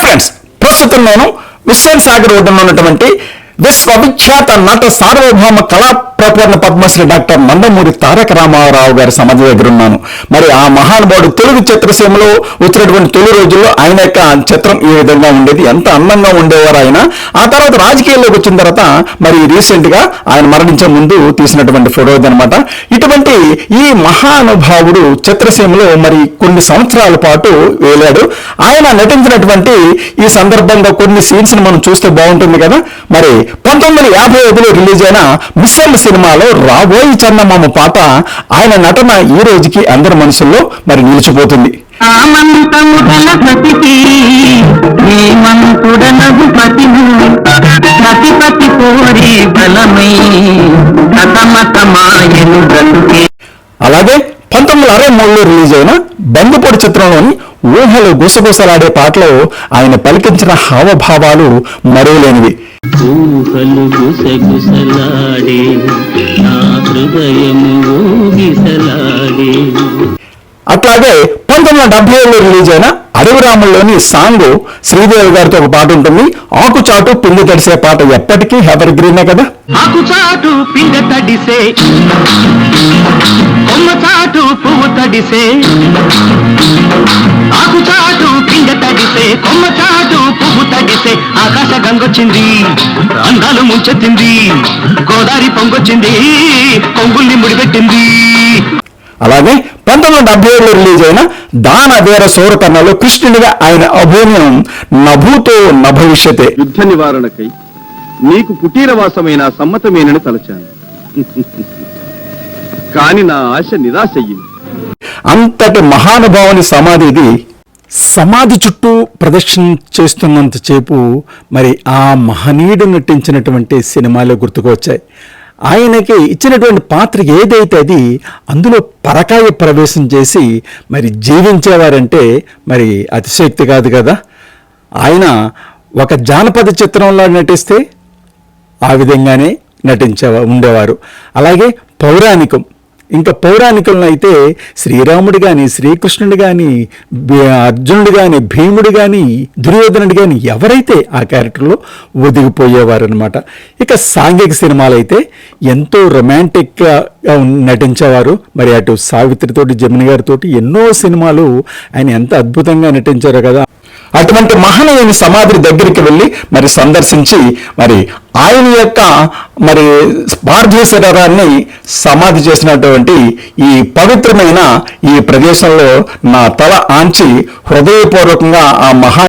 Friends, ప్రస్తుతం నేను విశ్వన్ సాగర్ ఒడ్డున ఉన్నటువంటి విశ్వవిఖ్యాత నట సార్వభౌమ కళా ప్రపూర్ణ పద్మశ్రీ డాక్టర్ నందమూరి తారక రామారావు గారి సమాధి దగ్గర ఉన్నాను. మరి ఆ మహానుభావుడు తెలుగు చిత్రసీమలో వచ్చినటువంటి తొలి రోజుల్లో ఆయన యొక్క చిత్రం ఈ విధంగా ఉండేది. ఎంత అందంగా ఉండేవారు ఆయన. ఆ తర్వాత రాజకీయాల్లోకి వచ్చిన తర్వాత మరి రీసెంట్ గా ఆయన మరణించే ముందు తీసినటువంటి ఫోటో అనమాట. ఇటువంటి ఈ మహానుభావుడు చిత్రసీమలో మరి కొన్ని సంవత్సరాల పాటు వేలాడు. ఆయన నటించినటువంటి ఈ సందర్భంగా కొన్ని సీన్స్ ని మనం చూస్తే బాగుంటుంది కదా. మరి 1955లో రిలీజ్ అయిన మిస్సెల్ సినిమాలో రాబోయి చందమామ పాట ఆయన నటన ఈ రోజుకి అందరి మనసుల్లో మరి నిలిచిపోతుంది. అలాగే 1963లో రిలీజ్ అయిన బందుపొడి చిత్రంలోని ఊహలు గుసగుసలాడే పాటలో ఆయన పలికించిన హావభావాలు మరువలేనివి. ఊహలు గుసగుసలాడే నా హృదయము ఊగిసలాడే. అట్లాగే 1970లో రిలీజ్ అయిన అడవిరాముల్లోని సాంగ్ శ్రీదేవి గారితో ఒక పాట ఉంటుంది. ఆకుచాటు పిండి తడిసే పాట ఎప్పటికీ ఎవర్ గ్రీనే కదా. ఆకుచాటు పిండి తడిసే, కొమ్మచాటు పువ్వు తడిసే, ఆకుచాటు పిండి తడిసే, కొమ్మచాటు పువ్వు తడిసే. ఆకాశ గంగొచ్చింది, అందాలు ముంచెత్తింది, గోదావరి పొంగొచ్చింది, కొంగుల్ని ముడిపెట్టింది. అలాగే 1977లో రిలీజ్ అయిన దాన వీర సూరకర్ణలో కృష్ణుడిగా ఆయన అభినయం నభూతో నభవిష్యతే. యుద్ధ నివారణకై నీకు కుటీరవాసమైన సమ్మతమేనని తలచాను. కాని నా ఆశ నిరాశయ్యింది. అంతటి మహానుభావుని సమాధి ఇది. సమాధి చుట్టూ ప్రదర్శన చేస్తున్నంతసేపు మరి ఆ మహనీయుడు నటించినటువంటి సినిమాలు గుర్తుకు వచ్చాయి. ఆయనకి ఇచ్చినటువంటి పాత్ర ఏదైతే అది అందులో పరకాయ ప్రవేశం చేసి మరి జీవించేవారంటే మరి అతిశక్తి కాదు కదా. ఆయన ఒక జానపద చిత్రంలో నటిస్తే ఆ విధంగానే ఉండేవారు. అలాగే పౌరాణికం, ఇంకా పౌరాణికంలో అయితే శ్రీరాముడు కానీ, శ్రీకృష్ణుడు కానీ, అర్జునుడు కానీ, భీముడు కానీ, దుర్యోధనుడు కానీ ఎవరైతే ఆ క్యారెక్టర్లో ఒదిగిపోయేవారు అనమాట. ఇక సాంఘిక సినిమాలు అయితే ఎంతో రొమాంటిక్గా నటించేవారు. మరి అటు సావిత్రితోటి, జమిని గారితోటి ఎన్నో సినిమాలు ఆయన ఎంత అద్భుతంగా నటించారో కదా. అటువంటి మహనీయుని సమాధి దగ్గరికి వెళ్ళి మరి సందర్శించి మరి ఆయన యొక్క మరి పార్థివ శరీరాన్ని సమాధి చేసినటువంటి ఈ పవిత్రమైన ఈ ప్రదేశంలో నా తల ఆంచి హృదయపూర్వకంగా ఆ మహా